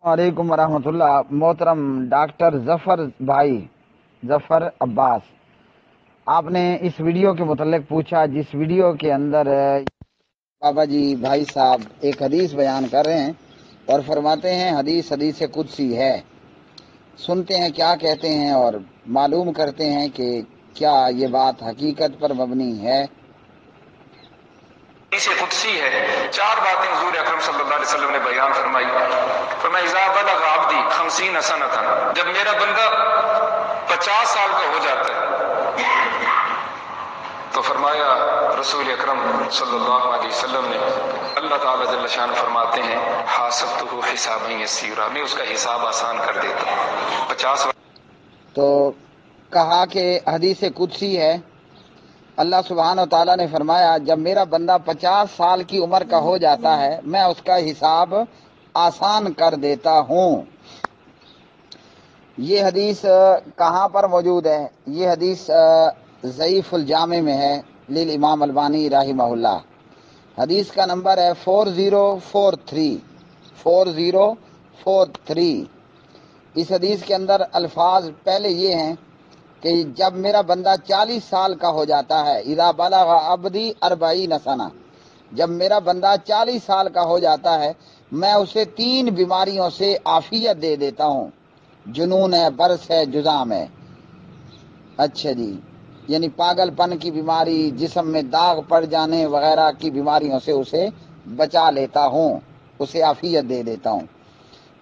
वालेकुम वरहमतुल्लाह। मोहतरम डॉक्टर जफर अब्बास, आपने इस वीडियो के मुतल्लिक पूछा, जिस वीडियो के अंदर बाबा जी भाई साहब एक हदीस बयान कर रहे हैं और फरमाते हैं हदीस कुदसी है। सुनते हैं क्या कहते हैं और मालूम करते हैं कि क्या ये बात हकीकत पर मबनी है। हदीस कुदसी है। चार बातें हुजूर अकरम सल्लल्लाहु अलैहि वसल्लम ने बयान फरमाई। फरमाया इज़ा बलग अब्दी 50 सनतन, जब मेरा बंदा 50 साल का हो जाता है तो फरमाया रसूल अकरम सल्लल्लाहु अलैहि वसल्लम ने, अल्लाह ताला जल्ल शान फरमाते हैं हासबतुहु हिसाबन यसीरा, मैं उसका हिसाब आसान कर देता हूँ। 50 तो कहा कि हदीस कुदसी है। अल्लाह सुब्हान व तआला ने फरमाया जब मेरा बंदा 50 साल की उम्र का हो जाता है मैं उसका हिसाब आसान कर देता हूँ। ये हदीस कहाँ पर मौजूद है? ये हदीस ज़ईफ़ुल जामे में है लिल इमाम अलबानी रहिमहुल्लाह। हदीस का नंबर है 4043। इस हदीस के अंदर अल्फाज पहले ये हैं कि जब मेरा बंदा 40 साल का हो जाता है, इज़ा बलग अब्दी 40 सना, जब मेरा बंदा 40 साल का हो जाता है मैं उसे 3 बीमारियों से आफियत दे देता हूँ। जुनून है, बरस है, जुजाम है। अच्छा जी, यानी पागलपन की बीमारी, जिस्म में दाग पड़ जाने वगैरह की बीमारियों से उसे बचा लेता हूँ, उसे आफियत दे देता हूँ।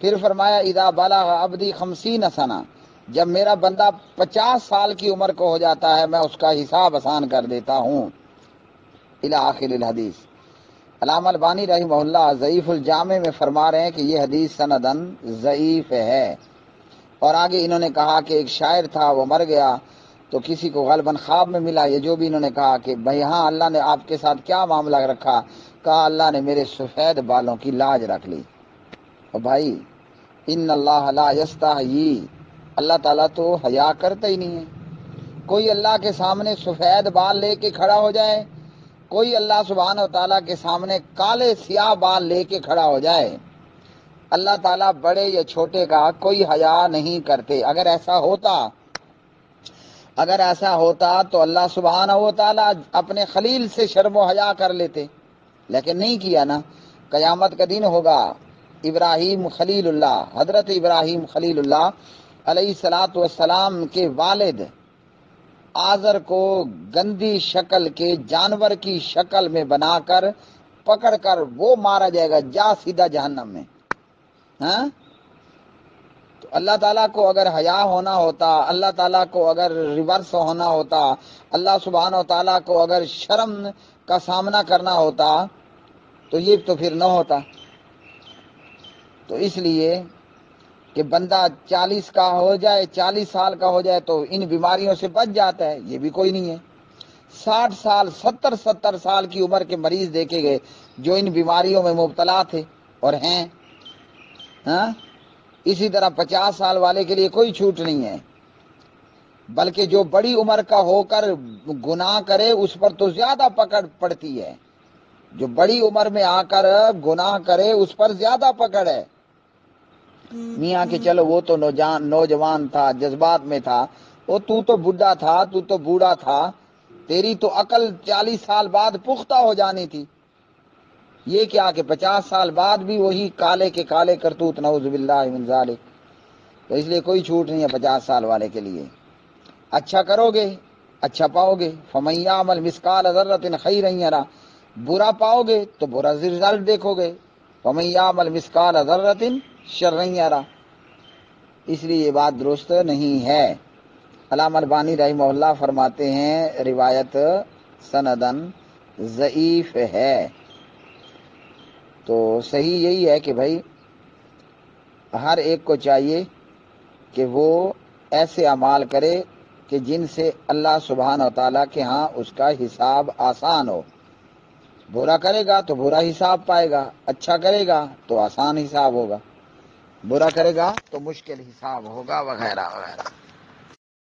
फिर फरमाया इज़ा बलग अब्दी 50 सना, जब मेरा बंदा 50 साल की उम्र को हो जाता है मैं उसका हिसाब आसान कर देता हूँ। इला आखिरिल हदीस। अल्लामा अलबानी रहिमहुल्लाह ज़ईफ़ुल जामे में फरमा रहे हैं कि यह हदीस सनदन ज़ईफ़ है। और आगे इन्होंने कहा कि एक शायर था, वो मर गया तो किसी को गलबन ख्वाब में मिला। ये जो भी इन्होंने कहा कि भाई हाँ अल्लाह ने आपके साथ क्या मामला रखा, कहा अल्लाह ने मेरे सफ़ेद बालों की लाज रख ली। और भाई इन्नल्लाह ला यस्तही, अल्लाह ताला तो हया करता ही नहीं है। कोई अल्लाह के सामने सफ़ेद बाल लेके खड़ा हो जाए, कोई अल्लाह सुब्हान व तआला के सामने काले सियाह बाल लेके खड़ा हो जाए, अल्लाह ताला बड़े या छोटे का कोई हया नहीं करते। अगर ऐसा होता तो अल्लाह सुब्हान व तआला अपने खलील से शर्म व हया कर लेते, लेकिन नहीं किया ना। क़यामत का दिन होगा, इब्राहीम खलीलुल्लाह, हजरत इब्राहीम खलीलुल्लाह अलैहिस्सलातु वस्सलाम के वालिद आज़र को गंदी शक्ल के जानवर की शक्ल में बनाकर पकड़कर वो मारा जाएगा, जा सीधा जहन्नम में। हाँ? तो अल्लाह ताला को अगर हया होना होता, अल्लाह ताला को अगर रिवर्स होना होता, अल्लाह सुब्हान व तआला को अगर शर्म का सामना करना होता तो ये तो फिर न होता। तो इसलिए कि बंदा 40 का हो जाए, 40 साल का हो जाए तो इन बीमारियों से बच जाता है, ये भी कोई नहीं है। 60 साल 70 साल की उम्र के मरीज देखे गए जो इन बीमारियों में मुब्तला थे और हैं। हाँ? इसी तरह 50 साल वाले के लिए कोई छूट नहीं है, बल्कि जो बड़ी उम्र का होकर गुनाह करे उस पर तो ज्यादा पकड़ पड़ती है। जो बड़ी उम्र में आकर गुनाह करे उस पर ज्यादा पकड़ है। मियाँ के चलो वो तो नौजवान था, जज्बात में था, वो तू तो बुढ़ा था, तू तो बूढ़ा था, तेरी तो अकल 40 साल बाद पुख्ता हो जानी थी। ये क्या कि 50 साल बाद भी वही काले के काले करतूत, नऊज़ु बिल्लाहि मिन ज़ालिक। तो इसलिए कोई छूट नहीं है 50 साल वाले के लिए। अच्छा करोगे अच्छा पाओगे, फमन यअमल मिस्काल ज़र्रतिन खैरन यरा, बुरा पाओगे तो बुरा रिजल्ट देखोगे, फमन यअमल मिस्काल ज़र्रतिन शर्रन यरा। इसलिए ये बात दुरुस्त नहीं है। अल्लामा अलबानी रहिमहुल्लाह फरमाते हैं रिवायत सनदन ज़ईफ़ है। तो सही यही है कि भाई हर एक को चाहिए कि वो ऐसे अमाल करे कि जिनसे अल्लाह सुब्हान व तआला के यहाँ उसका हिसाब आसान हो। बुरा करेगा तो बुरा हिसाब पाएगा, अच्छा करेगा तो आसान हिसाब होगा, बुरा करेगा तो मुश्किल हिसाब होगा, वगैरह वगैरह।